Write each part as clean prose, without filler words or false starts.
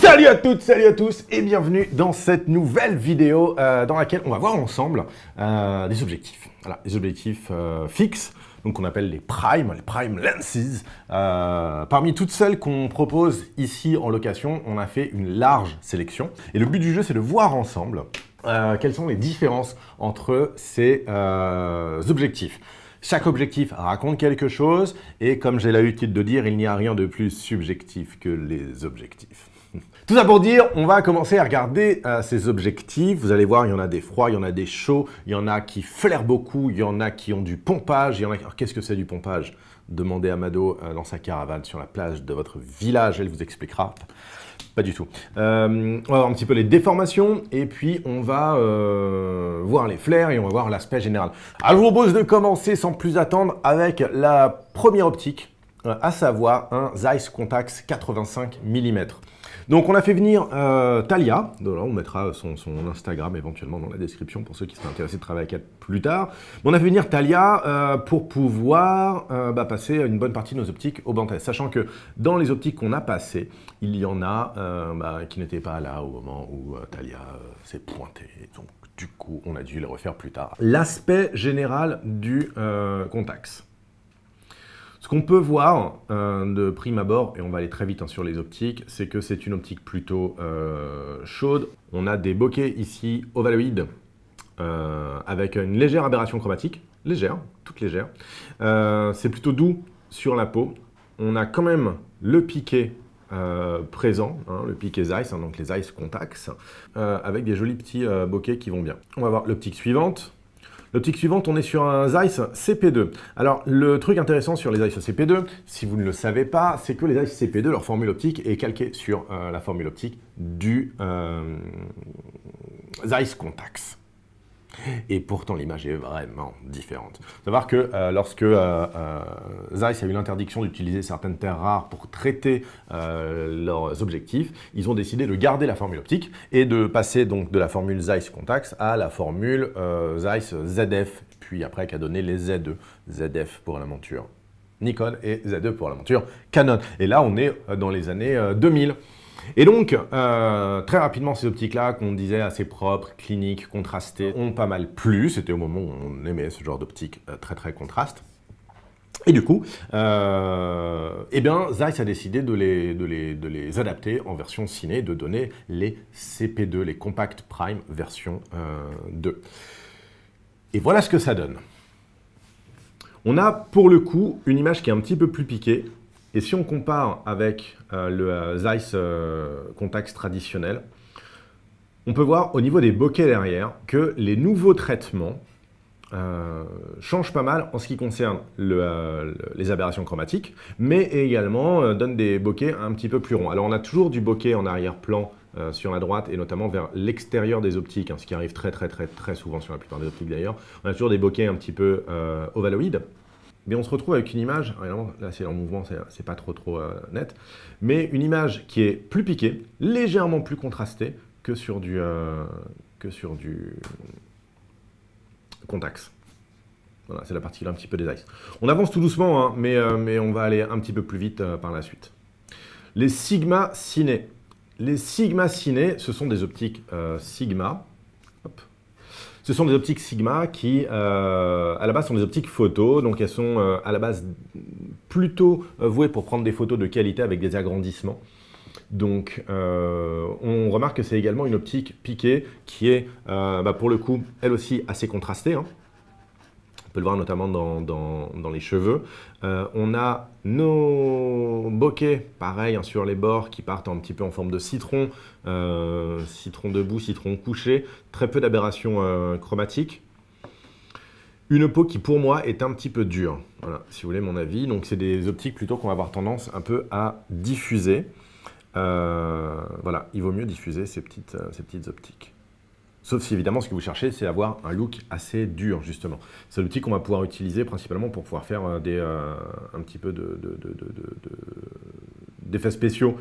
Salut à toutes, salut à tous et bienvenue dans cette nouvelle vidéo dans laquelle on va voir ensemble des objectifs. Voilà, des objectifs fixes, donc qu'on appelle les prime lenses. Parmi toutes celles qu'on propose ici en location, on a fait une large sélection. Et le but du jeu, c'est de voir ensemble quelles sont les différences entre ces objectifs. Chaque objectif raconte quelque chose et comme j'ai l'habitude de dire, il n'y a rien de plus subjectif que les objectifs. Tout ça pour dire, on va commencer à regarder ces objectifs. Vous allez voir, il y en a des froids, il y en a des chauds, il y en a qui flairent beaucoup, il y en a qui ont du pompage. Alors, qu'est-ce que c'est du pompage? Demandez à Mado dans sa caravane sur la plage de votre village, elle vous expliquera. Pas du tout. On va voir un petit peu les déformations et puis on va voir les flares et on va voir l'aspect général. Alors je vous propose de commencer sans plus attendre avec la première optique, à savoir un Zeiss Contax 85 mm. Donc on a fait venir Thalia, on mettra son Instagram éventuellement dans la description pour ceux qui seraient intéressés de travailler avec elle plus tard. Mais on a fait venir Thalia pour pouvoir passer une bonne partie de nos optiques au banc test, sachant que dans les optiques qu'on a passées, il y en a qui n'étaient pas là au moment où Thalia s'est pointée. Donc du coup, on a dû les refaire plus tard. L'aspect général du Contax. Ce qu'on peut voir de prime abord, et on va aller très vite sur les optiques, c'est que c'est une optique plutôt chaude. On a des bokeh ici ovaloïdes avec une légère aberration chromatique, légère, toute légère. C'est plutôt doux sur la peau. On a quand même le piqué présent, le piqué Zeiss, donc les Zeiss Contax, avec des jolis petits bokeh qui vont bien. On va voir l'optique suivante. L'optique suivante, on est sur un Zeiss CP2. Alors, le truc intéressant sur les Zeiss CP2, si vous ne le savez pas, c'est que les Zeiss CP2, leur formule optique est calquée sur la formule optique du Zeiss Contax. Et pourtant, l'image est vraiment différente. Il faut savoir que lorsque Zeiss a eu l'interdiction d'utiliser certaines terres rares pour traiter leurs objectifs, ils ont décidé de garder la formule optique et de passer donc de la formule Zeiss Contax à la formule Zeiss ZF, puis après qui a donné les Z2, ZF pour la monture Nikon et Z2 pour la monture Canon. Et là, on est dans les années 2000. Et donc, très rapidement, ces optiques-là, qu'on disait assez propres, cliniques, contrastées, ont pas mal plu. C'était au moment où on aimait ce genre d'optique très contraste. Et du coup, Zeiss a décidé de les adapter en version ciné, de donner les CP2, les Compact Prime version 2. Et voilà ce que ça donne. On a pour le coup une image qui est un petit peu plus piquée. Et si on compare avec le Zeiss Contax traditionnel, on peut voir au niveau des bokeh derrière que les nouveaux traitements changent pas mal en ce qui concerne les aberrations chromatiques, mais également donnent des bokeh un petit peu plus ronds. Alors on a toujours du bokeh en arrière-plan sur la droite et notamment vers l'extérieur des optiques, ce qui arrive très souvent sur la plupart des optiques d'ailleurs. On a toujours des bokeh un petit peu ovaloïdes. Mais on se retrouve avec une image, là c'est en mouvement, c'est pas trop net, mais une image qui est plus piquée, légèrement plus contrastée que sur du Contax. Voilà, c'est la partie là un petit peu des Zeiss. On avance tout doucement, mais on va aller un petit peu plus vite par la suite. Les Sigma Ciné. Les Sigma Ciné, ce sont des optiques Sigma. Hop. Ce sont des optiques Sigma qui, à la base, sont des optiques photo. Donc, elles sont à la base plutôt vouées pour prendre des photos de qualité avec des agrandissements. Donc, on remarque que c'est également une optique piquée qui est, pour le coup, elle aussi assez contrastée. On peut le voir notamment dans les cheveux. On a nos bokeh, pareil, sur les bords qui partent un petit peu en forme de citron, citron debout, citron couché, très peu d'aberrations chromatiques. Une peau qui pour moi est un petit peu dure, voilà, si vous voulez mon avis. Donc c'est des optiques plutôt qu'on va avoir tendance un peu à diffuser. Voilà, il vaut mieux diffuser ces petites optiques. Sauf si évidemment ce que vous cherchez c'est avoir un look assez dur justement. C'est l'outil qu'on va pouvoir utiliser principalement pour pouvoir faire un petit peu d'effets spéciaux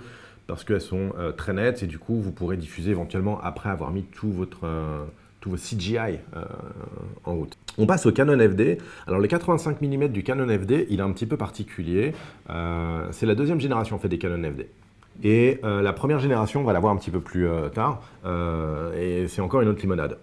parce qu'elles sont très nettes et du coup vous pourrez diffuser éventuellement après avoir mis tous vos CGI en route. On passe au Canon FD. Alors le 85 mm du Canon FD, il est un petit peu particulier. C'est la deuxième génération en fait des Canon FD. Et la première génération, on va la voir un petit peu plus tard, et c'est encore une autre limonade.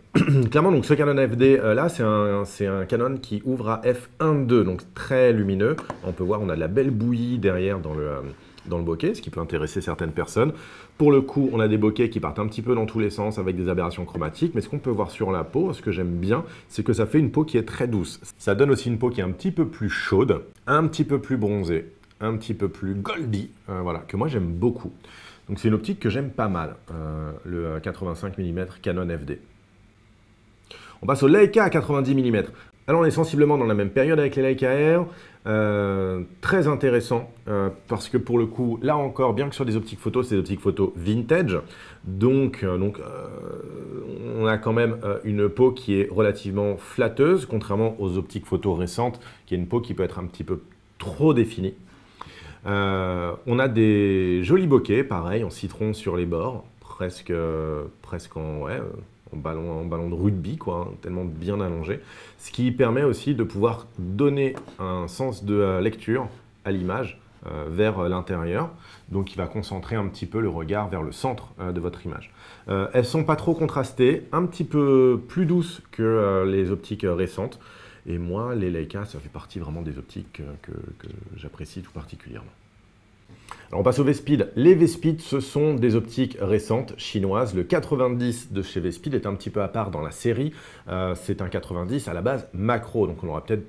Clairement, donc ce Canon FD là, c'est un Canon qui ouvre à f1.2, donc très lumineux. On peut voir, on a de la belle bouillie derrière dans le bokeh, ce qui peut intéresser certaines personnes. Pour le coup, on a des bokehs qui partent un petit peu dans tous les sens avec des aberrations chromatiques, mais ce qu'on peut voir sur la peau, ce que j'aime bien, c'est que ça fait une peau qui est très douce. Ça donne aussi une peau qui est un petit peu plus chaude, un petit peu plus bronzée, un petit peu plus goldy, voilà, que moi j'aime beaucoup. Donc c'est une optique que j'aime pas mal, le 85 mm Canon FD. On passe au Leica à 90 mm. Alors on est sensiblement dans la même période avec les Leica Air, très intéressant, parce que pour le coup, là encore, bien que sur des optiques photos, c'est des optiques photos vintage, donc on a quand même une peau qui est relativement flatteuse, contrairement aux optiques photos récentes, qui est une peau qui peut être un petit peu trop définie. On a des jolis bokehs, pareil, en citron sur les bords, presque en ballon de rugby, quoi, hein, tellement bien allongé. Ce qui permet aussi de pouvoir donner un sens de lecture à l'image vers l'intérieur. Donc il va concentrer un petit peu le regard vers le centre de votre image. Elles ne sont pas trop contrastées, un petit peu plus douces que les optiques récentes. Et moi, les Leica, ça fait partie vraiment des optiques que j'apprécie tout particulièrement. Alors on passe au V-Speed. Les V-Speed, ce sont des optiques récentes chinoises. Le 90 de chez V-Speed est un petit peu à part dans la série. C'est un 90 à la base macro, donc on aura peut-être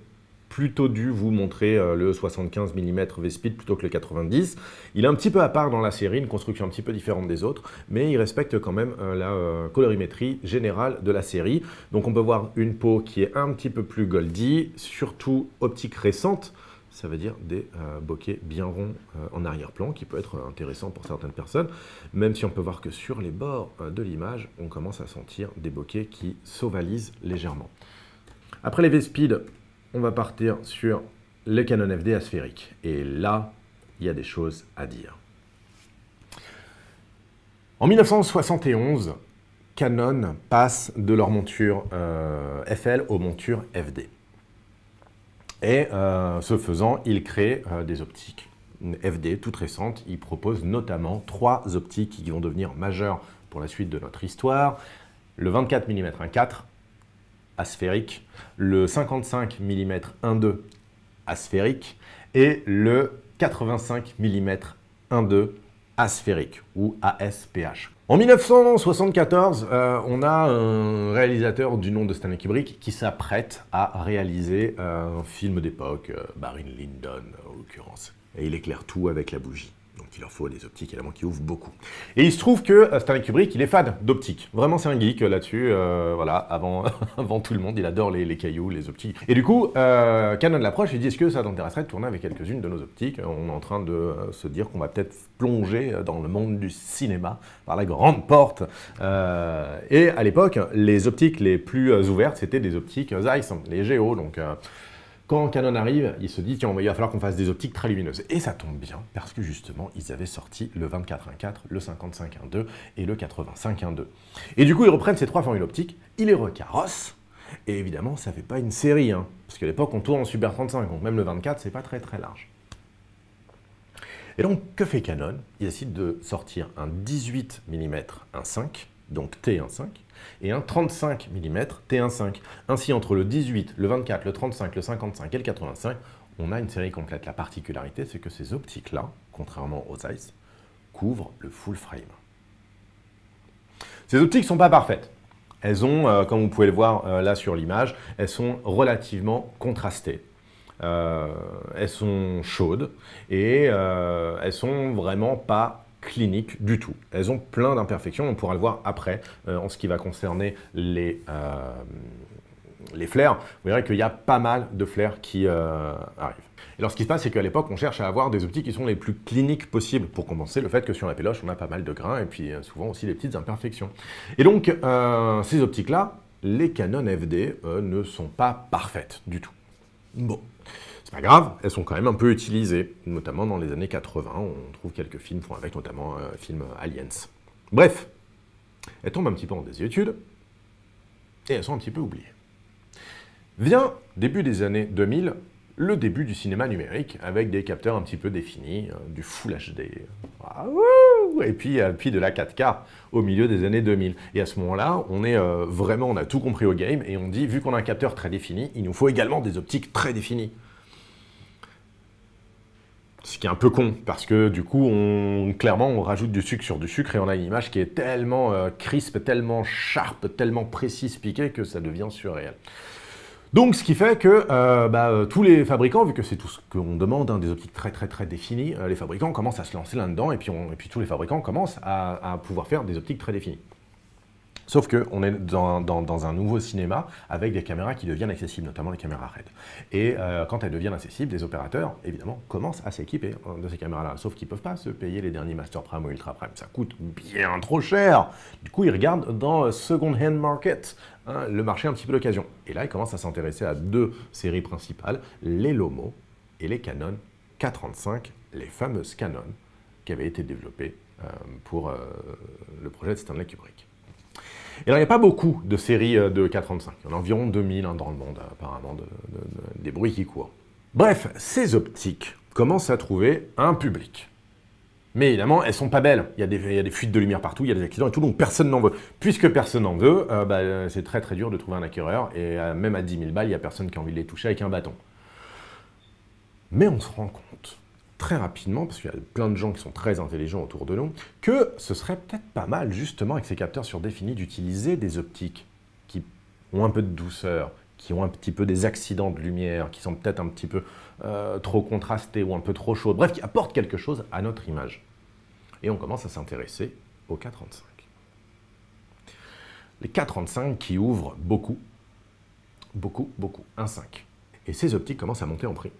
plutôt dû vous montrer le 75 mm V-Speed plutôt que le 90. Il est un petit peu à part dans la série, une construction un petit peu différente des autres, mais il respecte quand même la colorimétrie générale de la série. Donc on peut voir une peau qui est un petit peu plus goldy, surtout optique récente. Ça veut dire des bokehs bien ronds en arrière-plan, qui peut être intéressant pour certaines personnes, même si on peut voir que sur les bords de l'image, on commence à sentir des bokehs qui s'ovalisent légèrement. Après les V-Speed, on va partir sur le Canon FD asphérique. Et là, il y a des choses à dire. En 1971, Canon passe de leur monture FL aux montures FD. Et ce faisant, il crée des optiques FD toutes récentes. Il propose notamment 3 optiques qui vont devenir majeures pour la suite de notre histoire. Le 24 mm 1.4 asphérique, le 55 mm 1.2 asphérique et le 85 mm 1.2 asphérique ou ASPH. En 1974, on a un réalisateur du nom de Stanley Kubrick qui s'apprête à réaliser un film d'époque, Barry Lyndon en l'occurrence. Et il éclaire tout avec la bougie. Donc il leur faut des optiques évidemment qui ouvrent beaucoup. Et il se trouve que Stanley Kubrick, il est fan d'optique. Vraiment, c'est un geek là-dessus. Voilà, avant tout le monde, il adore les cailloux, les optiques. Et du coup, Canon l'approche et dit, est-ce que ça t'intéresserait de tourner avec quelques-unes de nos optiques? On est en train de se dire qu'on va peut-être plonger dans le monde du cinéma par la grande porte. Et à l'époque, les optiques les plus ouvertes, c'était des optiques Zeiss, les Géo. Donc quand Canon arrive, il se dit, tiens, il va falloir qu'on fasse des optiques très lumineuses. Et ça tombe bien, parce que justement, ils avaient sorti le 24-1.4, le 55-1.2 et le 85-1.2. Et du coup, ils reprennent ces 3 formules optiques, ils les recarrossent, et évidemment, ça ne fait pas une série, hein, parce qu'à l'époque, on tourne en Super 35, donc même le 24, c'est pas très très large. Et donc, que fait Canon? Il décide de sortir un 18 mm 1.5, donc T1.5, et un 35 mm T1.5. Ainsi, entre le 18, le 24, le 35, le 55 et le 85, on a une série complète. La particularité, c'est que ces optiques-là, contrairement aux Zeiss, couvrent le full frame. Ces optiques ne sont pas parfaites. Elles ont, comme vous pouvez le voir là sur l'image, elles sont relativement contrastées. Elles sont chaudes et elles sont vraiment pas cliniques du tout. Elles ont plein d'imperfections, on pourra le voir après en ce qui va concerner les flares. Vous verrez qu'il y a pas mal de flares qui arrivent. Et alors ce qui se passe, c'est qu'à l'époque, on cherche à avoir des optiques qui sont les plus cliniques possibles pour compenser le fait que sur la péloche, on a pas mal de grains et puis souvent aussi des petites imperfections. Et donc, ces optiques-là, les Canon FD ne sont pas parfaites du tout. Bon. C'est pas grave, elles sont quand même un peu utilisées, notamment dans les années 80, on trouve quelques films font avec, notamment un film Aliens. Bref, elles tombent un petit peu en désuétude, et elles sont un petit peu oubliées. Vient, début des années 2000, le début du cinéma numérique, avec des capteurs un petit peu définis, du Full HD. Ah, et puis de la 4K au milieu des années 2000. Et à ce moment-là, on est vraiment, on a tout compris au game et on dit, vu qu'on a un capteur très défini, il nous faut également des optiques très définies. Ce qui est un peu con, parce que du coup, clairement, on rajoute du sucre sur du sucre et on a une image qui est tellement crisp, tellement sharp, tellement précise, piquée, que ça devient surréel. Donc, ce qui fait que tous les fabricants, vu que c'est tout ce qu'on demande, hein, des optiques très très très définies, les fabricants commencent à se lancer là-dedans et puis tous les fabricants commencent à pouvoir faire des optiques très définies. Sauf qu'on est dans un nouveau cinéma avec des caméras qui deviennent accessibles, notamment les caméras RED. Et quand elles deviennent accessibles, les opérateurs, évidemment, commencent à s'équiper de ces caméras-là. Sauf qu'ils ne peuvent pas se payer les derniers Master Prime ou Ultra Prime. Ça coûte bien trop cher. Du coup, ils regardent dans Second Hand Market, hein, le marché un petit peu d'occasion. Et là, ils commencent à s'intéresser à deux séries principales, les Lomo et les Canon K35, les fameuses Canon qui avaient été développées pour le projet de Stanley Kubrick. Et alors, il n'y a pas beaucoup de séries de K35. Il y en a environ 2000 hein, dans le monde, apparemment, des bruits qui courent. Bref, ces optiques commencent à trouver un public. Mais évidemment, elles ne sont pas belles. Il y a des fuites de lumière partout, il y a des accidents et tout, donc personne n'en veut. Puisque personne n'en veut, c'est très très dur de trouver un acquéreur. Et même à 10 000 balles, il n'y a personne qui a envie de les toucher avec un bâton. Mais on se rend compte très rapidement, parce qu'il y a plein de gens qui sont très intelligents autour de nous, que ce serait peut-être pas mal, justement, avec ces capteurs surdéfinis, d'utiliser des optiques qui ont un peu de douceur, qui ont un petit peu des accidents de lumière, qui sont peut-être un petit peu trop contrastées ou un peu trop chaudes, bref, qui apportent quelque chose à notre image. Et on commence à s'intéresser aux K35. Les K35 qui ouvrent beaucoup, 1.5. Et ces optiques commencent à monter en prix.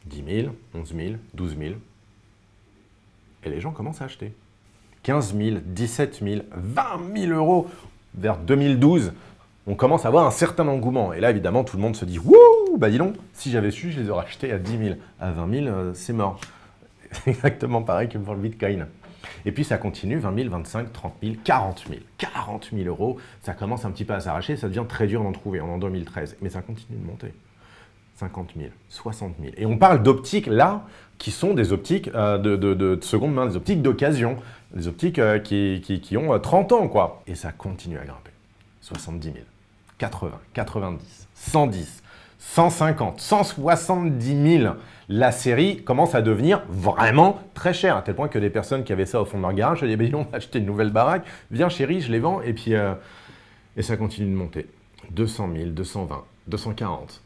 10 000, 11 000, 12 000. Et les gens commencent à acheter. 15 000, 17 000, 20 000 euros. Vers 2012, on commence à avoir un certain engouement. Et là, évidemment, tout le monde se dit « Wouh, bah dis donc, si j'avais su, je les aurais achetés à 10 000. À 20 000, c'est mort. » C'est exactement pareil que pour le Bitcoin. Et puis ça continue, 20 000, 25 000, 30 000, 40 000. 40 000 euros, ça commence un petit peu à s'arracher, ça devient très dur d'en trouver. On est en 2013, mais ça continue de monter. 50 000, 60 000. Et on parle d'optiques, là, qui sont des optiques de seconde main, des optiques d'occasion, des optiques qui ont 30 ans, quoi. Et ça continue à grimper. 70 000, 80, 90, 110, 150, 170 000. La série commence à devenir vraiment très chère, à tel point que des personnes qui avaient ça au fond de leur garage se disaient, ben, on va acheter une nouvelle baraque, viens chérie, je les vends, et puis et ça continue de monter. 200 000, 220, 240.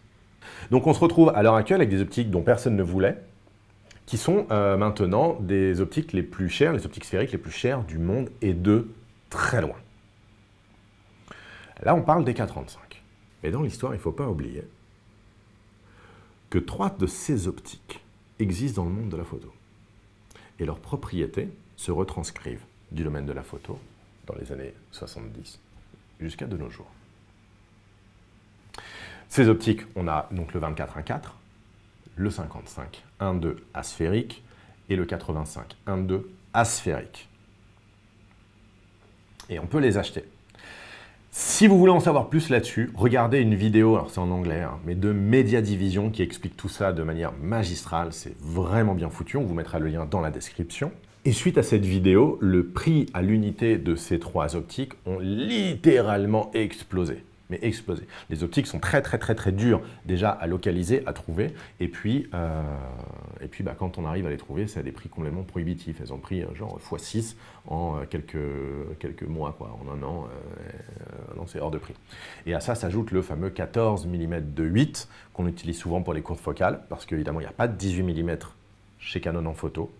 Donc on se retrouve à l'heure actuelle avec des optiques dont personne ne voulait, qui sont maintenant des optiques les plus chères, les optiques sphériques les plus chères du monde et de très loin. Là on parle des K35. Mais dans l'histoire, il ne faut pas oublier que 3 de ces optiques existent dans le monde de la photo. Et leurs propriétés se retranscrivent du domaine de la photo dans les années 70 jusqu'à de nos jours. Ces optiques, on a donc le 24-1.4, le 55 1.2 asphérique et le 85 1.2 asphérique. Et on peut les acheter. Si vous voulez en savoir plus là-dessus, regardez une vidéo, alors c'est en anglais, hein, mais de Media Division qui explique tout ça de manière magistrale. C'est vraiment bien foutu, on vous mettra le lien dans la description. Et suite à cette vidéo, le prix à l'unité de ces 3 optiques ont littéralement explosé. Mais explosé. Les optiques sont très dures déjà à localiser, à trouver. Et puis quand on arrive à les trouver, c'est à des prix complètement prohibitifs. Elles ont pris genre x6 en quelques mois, quoi. En un an, non, c'est hors de prix. Et à ça s'ajoute le fameux 14 mm de 8 qu'on utilise souvent pour les courtes focales, parce qu'évidemment, il n'y a pas de 18 mm chez Canon en photo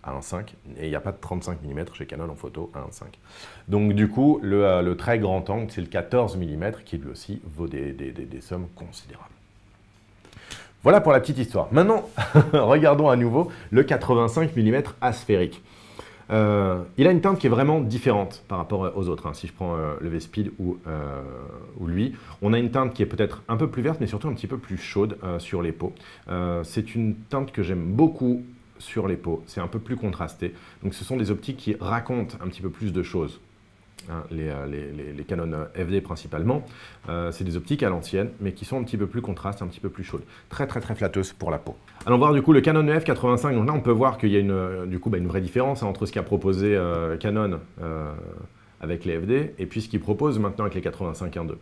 à 1.5 et il n'y a pas de 35 mm chez Canon en photo à 1.5. Donc du coup, le très grand angle, c'est le 14 mm qui lui aussi vaut des sommes considérables. Voilà pour la petite histoire. Maintenant, regardons à nouveau le 85 mm asphérique. Il a une teinte qui est vraiment différente par rapport aux autres. Hein. Si je prends le V-Speed ou lui, on a une teinte qui est peut-être un peu plus verte, mais surtout un petit peu plus chaude sur les peaux. C'est une teinte que j'aime beaucoup sur les peaux, c'est un peu plus contrasté. Donc ce sont des optiques qui racontent un petit peu plus de choses. hein, les Canon FD principalement. C'est des optiques à l'ancienne, mais qui sont un petit peu plus contrastes, un petit peu plus chaudes. Très très très flatteuses pour la peau. Allons voir du coup le Canon EF85. Donc là, on peut voir qu'il y a une vraie différence, hein, entre ce qu'a proposé Canon avec les FD et puis ce qu'il propose maintenant avec les 85-1.2.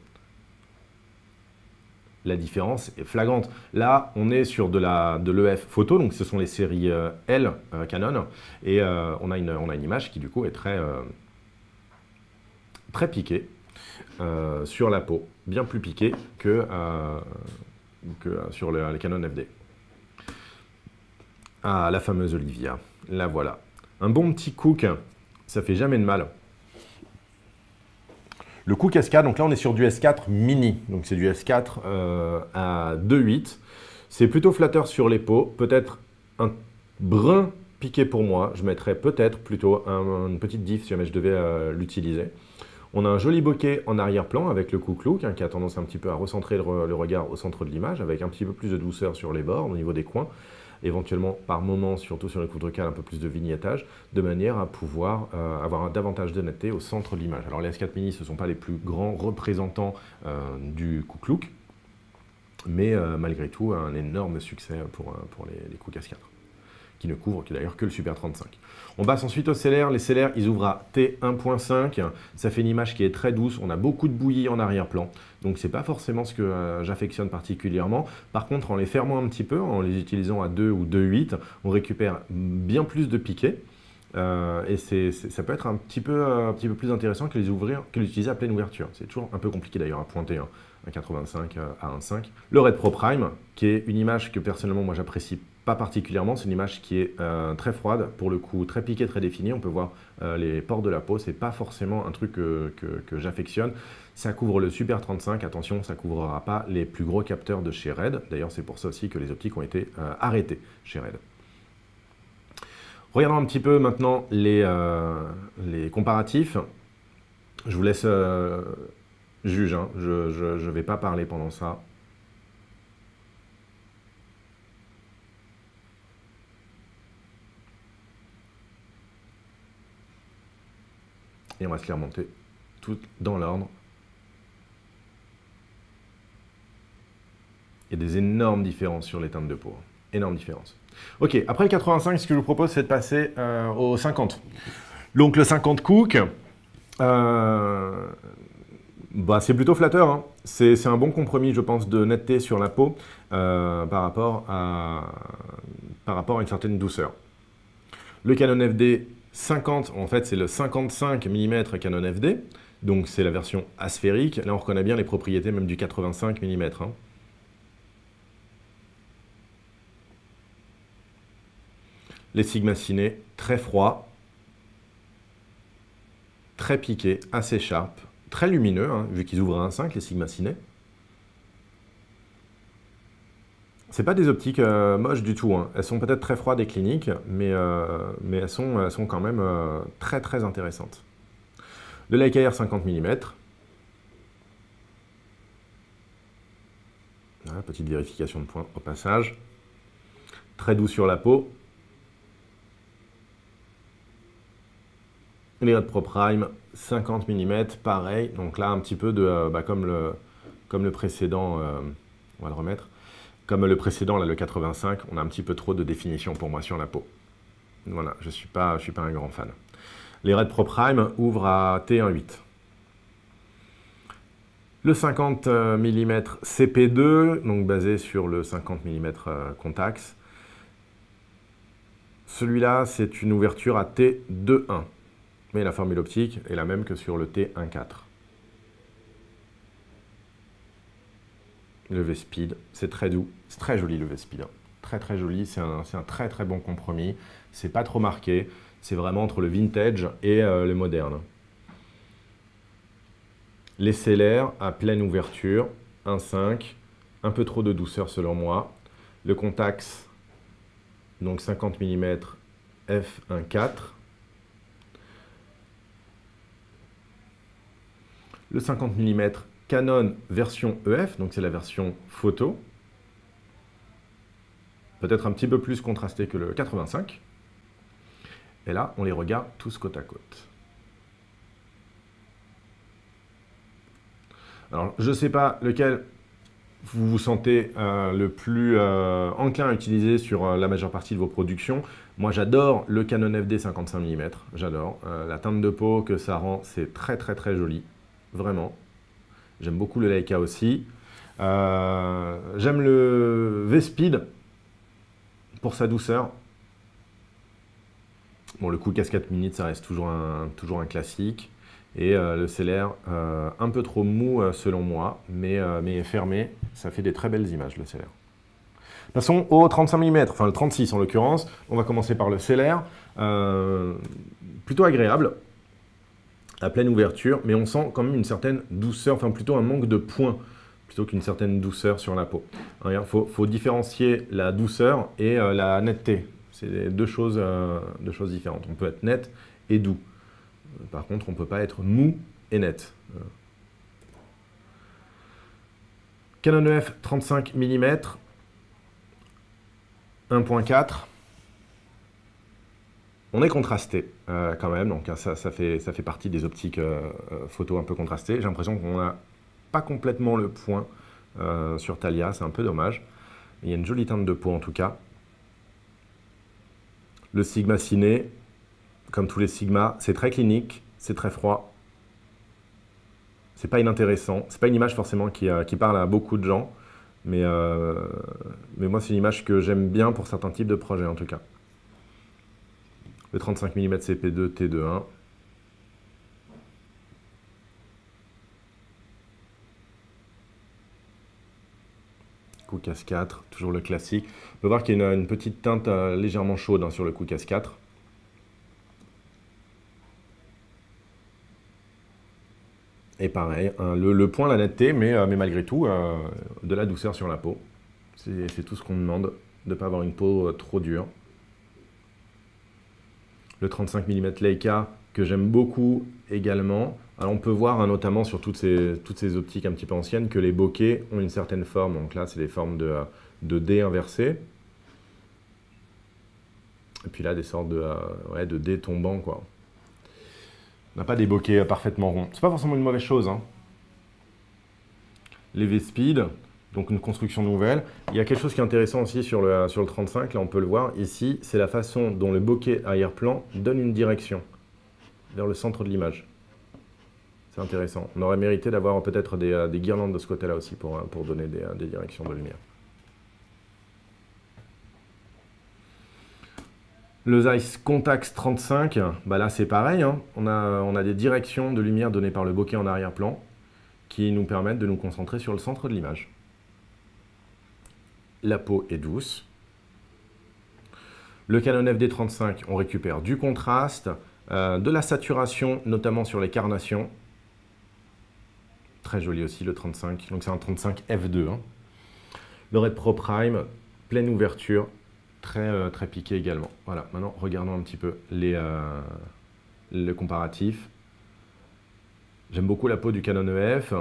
La différence est flagrante. Là, on est sur de l'EF photo, donc ce sont les séries L Canon, et on a une image qui du coup est très piquée sur la peau, bien plus piquée que sur les Canon FD. Ah, la fameuse Olivia, la voilà. Un bon petit Cooke, ça fait jamais de mal. Le Cooke S4, donc là on est sur du S4 mini, donc c'est du S4 à 2.8. C'est plutôt flatteur sur les peaux, peut-être un brin piqué pour moi. Je mettrais peut-être plutôt une petite diff si jamais je devais l'utiliser. On a un joli bokeh en arrière-plan avec le Cooke Look, hein, qui a tendance un petit peu à recentrer le regard au centre de l'image, avec un petit peu plus de douceur sur les bords, au niveau des coins, éventuellement par moments, surtout sur les contrecales, un peu plus de vignettage, de manière à pouvoir avoir davantage de netteté au centre de l'image. Alors les S4 mini, ce ne sont pas les plus grands représentants du Cooke Look, mais malgré tout, un énorme succès pour les Cooke S4, qui ne couvrent d'ailleurs que le Super 35. On passe ensuite au Celleire. Les Celleire, ils ouvrent à T1.5. Ça fait une image qui est très douce. On a beaucoup de bouillie en arrière-plan. Donc, ce n'est pas forcément ce que j'affectionne particulièrement. Par contre, en les fermant un petit peu, en les utilisant à 2 ou 2.8, on récupère bien plus de piqué. Et ça peut être un petit peu plus intéressant que les utiliser à pleine ouverture. C'est toujours un peu compliqué d'ailleurs à pointer, hein, un 85 à 1.5. Le Red Pro Prime, qui est une image que personnellement moi j'apprécie pas particulièrement. C'est une image qui est très froide, pour le coup très piquée, très définie. On peut voir les pores de la peau. C'est pas forcément un truc que j'affectionne. Ça couvre le Super 35. Attention, ça couvrira pas les plus gros capteurs de chez Red. D'ailleurs, c'est pour ça aussi que les optiques ont été arrêtées chez Red. Regardons un petit peu maintenant les comparatifs. Je vous laisse juger, hein. Je ne vais pas parler pendant ça. Et on va se les remonter tout dans l'ordre. Il y a des énormes différences sur les teintes de peau. Énormes différences. Ok, après le 85, ce que je vous propose, c'est de passer au 50. Donc le 50 Cooke, c'est plutôt flatteur, hein. C'est un bon compromis, je pense, de netteté sur la peau par rapport à une certaine douceur. Le Canon FD 50, en fait, c'est le 55 mm Canon FD, donc c'est la version asphérique. Là, on reconnaît bien les propriétés même du 85 mm. Hein. Les Sigma Ciné, très froids, très piqués, assez sharp, très lumineux, hein, vu qu'ils ouvrent à 1.5, les Sigma Ciné. C'est pas des optiques moches du tout, hein. Elles sont peut-être très froides et cliniques, mais elles sont quand même très très intéressantes. Le Leica R 50 mm. Voilà, petite vérification de points au passage. Très doux sur la peau. Les Red Pro Prime 50 mm, pareil. Donc là, un petit peu de, comme le précédent, on va le remettre. Comme le précédent, là, le 85, on a un petit peu trop de définition pour moi sur la peau. Voilà, je suis pas un grand fan. Les Red Pro Prime ouvrent à T1.8. Le 50 mm CP2, donc basé sur le 50 mm Contax. Celui-là, c'est une ouverture à T2.1. Mais la formule optique est la même que sur le T1.4. Le V-Speed, c'est très doux, c'est très joli le V-Speed. Très très joli, c'est un très très bon compromis. C'est pas trop marqué, c'est vraiment entre le vintage et le moderne. Les Celleire à pleine ouverture, 1.5, un peu trop de douceur selon moi. Le Contax, donc 50 mm f1.4. Le 50 mm Canon version EF, donc c'est la version photo. Peut-être un petit peu plus contrasté que le 85. Et là, on les regarde tous côte à côte. Alors, je ne sais pas lequel vous vous sentez le plus enclin à utiliser sur la majeure partie de vos productions. Moi, j'adore le Canon FD 55 mm, j'adore. La teinte de peau que ça rend, c'est très très très joli, vraiment. J'aime beaucoup le Leica aussi. J'aime le V-Speed pour sa douceur. Bon, le Coolcast 4 minutes, ça reste toujours un classique. Et le CLR, un peu trop mou selon moi, mais fermé, ça fait des très belles images le CLR. Passons au 35 mm, enfin le 36 en l'occurrence. On va commencer par le CLR. Plutôt agréable, à pleine ouverture, mais on sent quand même une certaine douceur, enfin plutôt un manque de point, plutôt qu'une certaine douceur sur la peau. Il faut différencier la douceur et la netteté. C'est deux choses différentes. On peut être net et doux. Par contre, on ne peut pas être mou et net. Canon EF 35 mm, 1.4. On est contrasté quand même, donc ça fait partie des optiques photo un peu contrastées. J'ai l'impression qu'on n'a pas complètement le point sur Thalia, c'est un peu dommage. Il y a une jolie teinte de peau en tout cas. Le Sigma Ciné, comme tous les Sigma, c'est très clinique, c'est très froid. C'est pas inintéressant. C'est pas une image forcément qui parle à beaucoup de gens, mais moi c'est une image que j'aime bien pour certains types de projets en tout cas. Le 35 mm CP2 T2.1. Coolcast 4, toujours le classique. On peut voir qu'il y a une petite teinte légèrement chaude sur le Coolcast 4. Et pareil, le point, la netteté, mais malgré tout, de la douceur sur la peau. C'est tout ce qu'on demande, de ne pas avoir une peau trop dure. Le 35 mm Leica, que j'aime beaucoup également. Alors on peut voir notamment sur toutes ces optiques un petit peu anciennes que les bokeh ont une certaine forme. Donc là, c'est des formes de D inversées. Et puis là, des sortes de D tombants, quoi. On n'a pas des bokeh parfaitement ronds. C'est pas forcément une mauvaise chose. Les V-Speed, donc une construction nouvelle. Il y a quelque chose qui est intéressant aussi sur le 35, là on peut le voir. Ici, c'est la façon dont le bokeh arrière-plan donne une direction vers le centre de l'image. C'est intéressant. On aurait mérité d'avoir peut-être des guirlandes de ce côté-là aussi pour donner des directions de lumière. Le Zeiss Contax 35, bah là c'est pareil, on a des directions de lumière données par le bokeh en arrière-plan qui nous permettent de nous concentrer sur le centre de l'image. La peau est douce. Le Canon FD35, on récupère du contraste, de la saturation, notamment sur les carnations. Très joli aussi le 35, donc c'est un 35 F2. Le Red Pro Prime, pleine ouverture. Très piqué également. Voilà, maintenant regardons un petit peu le comparatif. J'aime beaucoup la peau du Canon EF.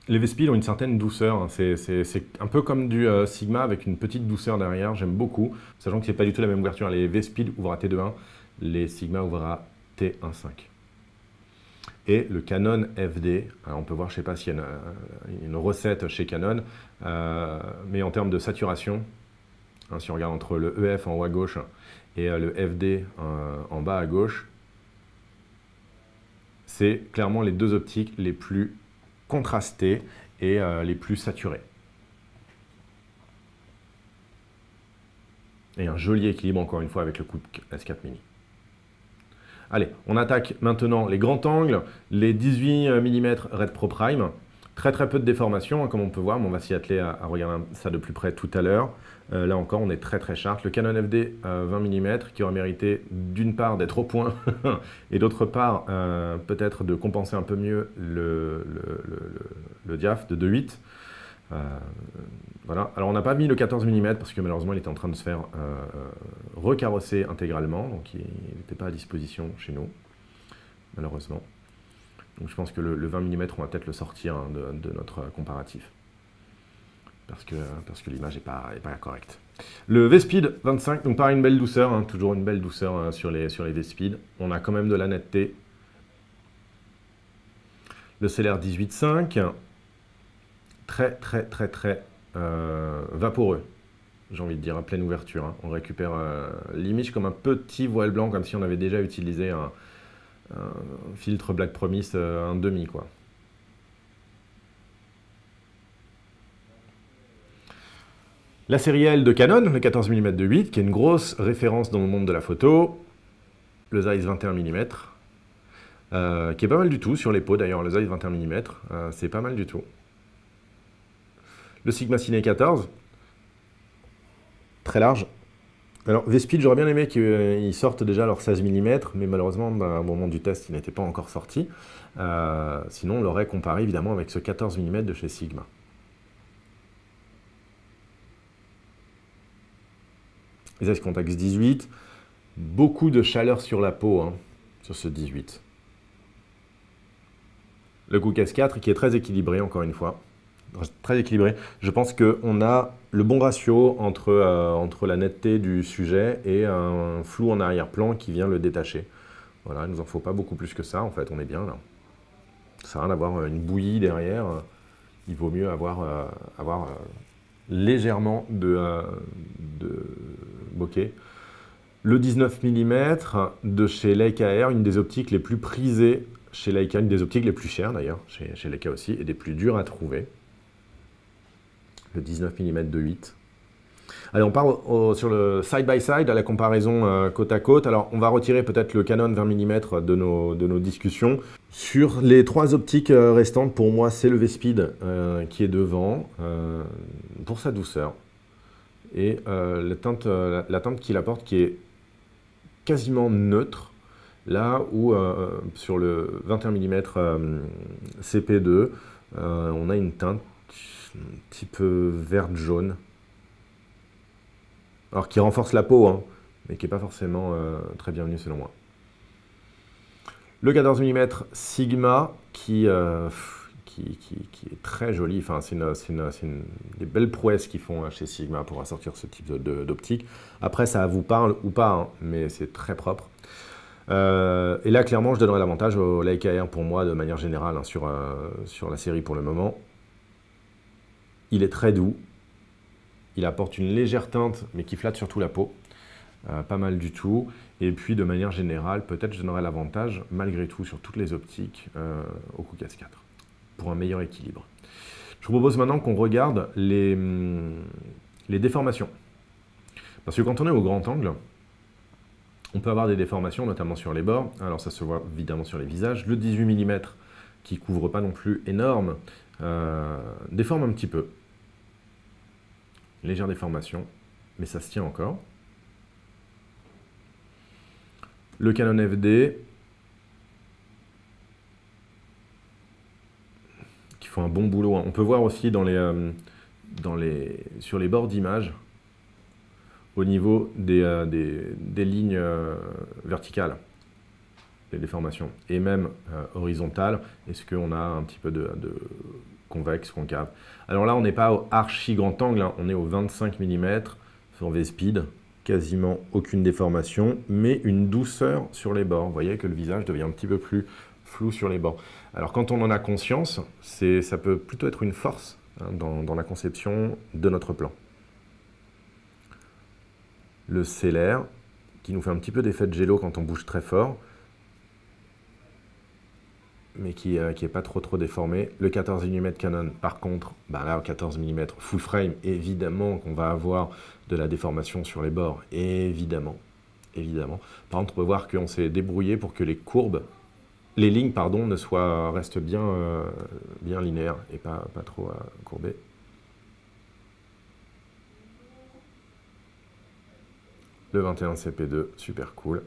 Les V-Speed ont une certaine douceur. C'est un peu comme du Sigma avec une petite douceur derrière. J'aime beaucoup, sachant que c'est pas du tout la même ouverture. Les V-Speed ouvrent à T2.1, les Sigma ouvrent à T1.5. Et le Canon FD, alors on peut voir, je ne sais pas s'il y a une recette chez Canon, mais en termes de saturation, si on regarde entre le EF en haut à gauche et le FD en bas à gauche, c'est clairement les deux optiques les plus contrastées et les plus saturées. Et un joli équilibre encore une fois avec le Coolcast S4 Mini. Allez, on attaque maintenant les grands angles, les 18 mm Red Pro Prime. Très peu de déformation, comme on peut voir, mais on va s'y atteler à regarder ça de plus près tout à l'heure. Là encore, on est très sharp. Le Canon FD 20 mm qui aurait mérité d'une part d'être au point et d'autre part peut-être de compenser un peu mieux le diaph de 2.8. Voilà. Alors on n'a pas mis le 14 mm parce que malheureusement il était en train de se faire recarrosser intégralement, donc il n'était pas à disposition chez nous, malheureusement. Donc je pense que le 20 mm on va peut-être le sortir de notre comparatif. parce que l'image n'est pas correcte. Le V-Speed 25, donc pareil, une belle douceur, hein, toujours une belle douceur sur les V-Speed. On a quand même de la netteté. Le CLR 18.5, très vaporeux, j'ai envie de dire, à pleine ouverture. Hein. On récupère l'image comme un petit voile blanc, comme si on avait déjà utilisé un filtre Black Promise 1,5, quoi. La série L de Canon, le 14 mm de 8, qui est une grosse référence dans le monde de la photo. Le Zeiss 21 mm, qui est pas mal du tout sur les pots d'ailleurs, le Zeiss 21 mm, c'est pas mal du tout. Le Sigma Cine 14, très large. Alors V-Speed, j'aurais bien aimé qu'ils sortent déjà leur 16 mm, mais malheureusement, au moment du test, il n'était pas encore sorti. Sinon, on l'aurait comparé évidemment avec ce 14 mm de chez Sigma. Les Zeiss Contax 18, beaucoup de chaleur sur la peau, hein, sur ce 18. Le Cooke S4 qui est très équilibré, encore une fois. Très équilibré. Je pense qu'on a le bon ratio entre la netteté du sujet et un flou en arrière-plan qui vient le détacher. Voilà, il ne nous en faut pas beaucoup plus que ça, en fait, on est bien là. Ça sert à rien d'avoir une bouillie derrière. Il vaut mieux avoir légèrement de bokeh. Le 19 mm de chez Leica R, une des optiques les plus prisées chez Leica, une des optiques les plus chères d'ailleurs, chez Leica aussi, et des plus dures à trouver. Le 19 mm de 8. Allez, on part sur le side-by-side, à la comparaison côte à côte. Alors, on va retirer peut-être le Canon 20 mm de nos discussions. Sur les trois optiques restantes, pour moi, c'est le V-Speed qui est devant, pour sa douceur. Et la teinte qu'il apporte qui est quasiment neutre, là où sur le 21 mm CP2, on a une teinte un petit peu verte-jaune. Alors qui renforce la peau, hein, mais qui n'est pas forcément très bienvenue selon moi. Le 14 mm Sigma qui est très joli, enfin, c'est des belles prouesses qu'ils font chez Sigma pour sortir ce type d'optique. Après, ça vous parle ou pas, hein, mais c'est très propre. Et là, clairement, je donnerais l'avantage au Leica R pour moi, de manière générale, hein, sur la série pour le moment. Il est très doux. Il apporte une légère teinte, mais qui flatte surtout la peau. Pas mal du tout. Et puis, de manière générale, peut-être je donnerais l'avantage, malgré tout, sur toutes les optiques, au Cooke S4, pour un meilleur équilibre. Je vous propose maintenant qu'on regarde les déformations. Parce que quand on est au grand angle, on peut avoir des déformations, notamment sur les bords. Alors, ça se voit évidemment sur les visages. Le 18 mm, qui ne couvre pas non plus énorme, déforme un petit peu. Légère déformation, mais ça se tient encore. Le Canon FD, qui font un bon boulot. On peut voir aussi sur les bords d'image, au niveau des lignes verticales, des déformations, et même horizontales. Est-ce qu'on a un petit peu de convexe, concave? Alors là, on n'est pas au archi grand angle, hein, on est au 25 mm sur V-Speed, quasiment aucune déformation, mais une douceur sur les bords. Vous voyez que le visage devient un petit peu plus flou sur les bords. Alors quand on en a conscience, ça peut plutôt être une force, hein, dans la conception de notre plan. Le CLR, qui nous fait un petit peu d'effet de gélo quand on bouge très fort, mais qui n'est pas trop déformé. Le 14 mm Canon, par contre, là, au 14 mm full frame, évidemment qu'on va avoir de la déformation sur les bords, évidemment. Par contre, on peut voir qu'on s'est débrouillé pour que les lignes, pardon, restent bien linéaires et pas trop courbées. Le 21 CP2, super cool.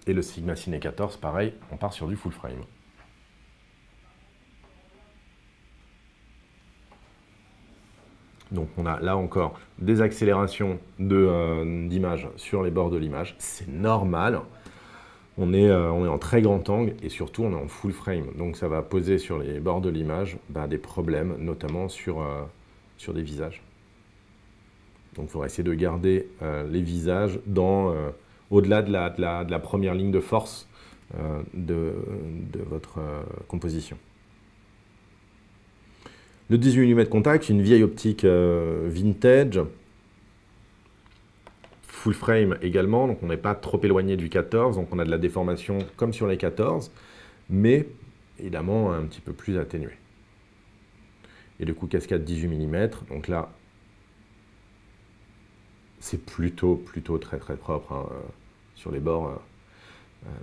Et le Sigma Cine 14, pareil, on part sur du full frame. Donc on a là encore des accélérations d'image sur les bords de l'image. C'est normal. on est en très grand angle et surtout on est en full frame. Donc ça va poser sur les bords de l'image des problèmes, notamment sur des visages. Donc il faudra essayer de garder les visages au-delà de la première ligne de force de votre composition. Le 18 mm contact, une vieille optique vintage, full frame également, donc on n'est pas trop éloigné du 14, donc on a de la déformation comme sur les 14, mais évidemment un petit peu plus atténué. Et le coup cascade 18 mm, donc là, c'est plutôt très propre hein, sur les bords,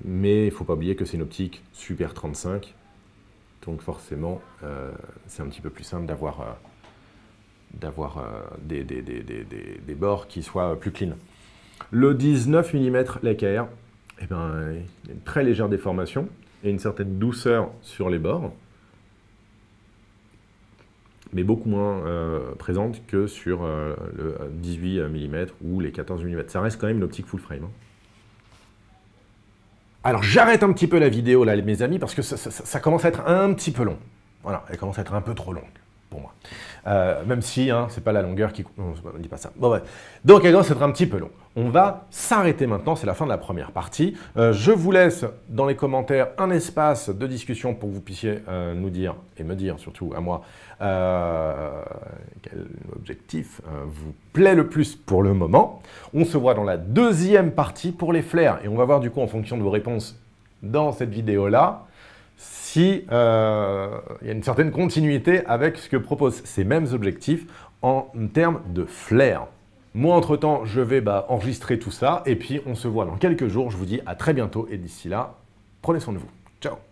mais il ne faut pas oublier que c'est une optique Super 35, donc forcément c'est un petit peu plus simple d'avoir des bords qui soient plus clean. Le 19 mm l'équerre, eh ben, il y a une très légère déformation et une certaine douceur sur les bords, mais beaucoup moins présente que sur le 18 mm ou les 14 mm. Ça reste quand même une optique full frame. Hein. Alors j'arrête un petit peu la vidéo là, mes amis, parce que ça commence à être un petit peu long. Voilà, elle commence à être un peu trop longue pour moi. Même si, hein, c'est pas la longueur qui... Non, on ne dit pas ça. Bon, ouais. Donc, elle commence à être un petit peu long. On va s'arrêter maintenant, c'est la fin de la première partie. Je vous laisse dans les commentaires un espace de discussion pour que vous puissiez nous dire, et me dire surtout à moi, quel objectif vous plaît le plus pour le moment. On se voit dans la deuxième partie pour les flares. Et on va voir du coup, en fonction de vos réponses dans cette vidéo-là, si il y a une certaine continuité avec ce que proposent ces mêmes objectifs en termes de flair. Moi, entre-temps, je vais enregistrer tout ça et puis on se voit dans quelques jours. Je vous dis à très bientôt et d'ici là, prenez soin de vous. Ciao!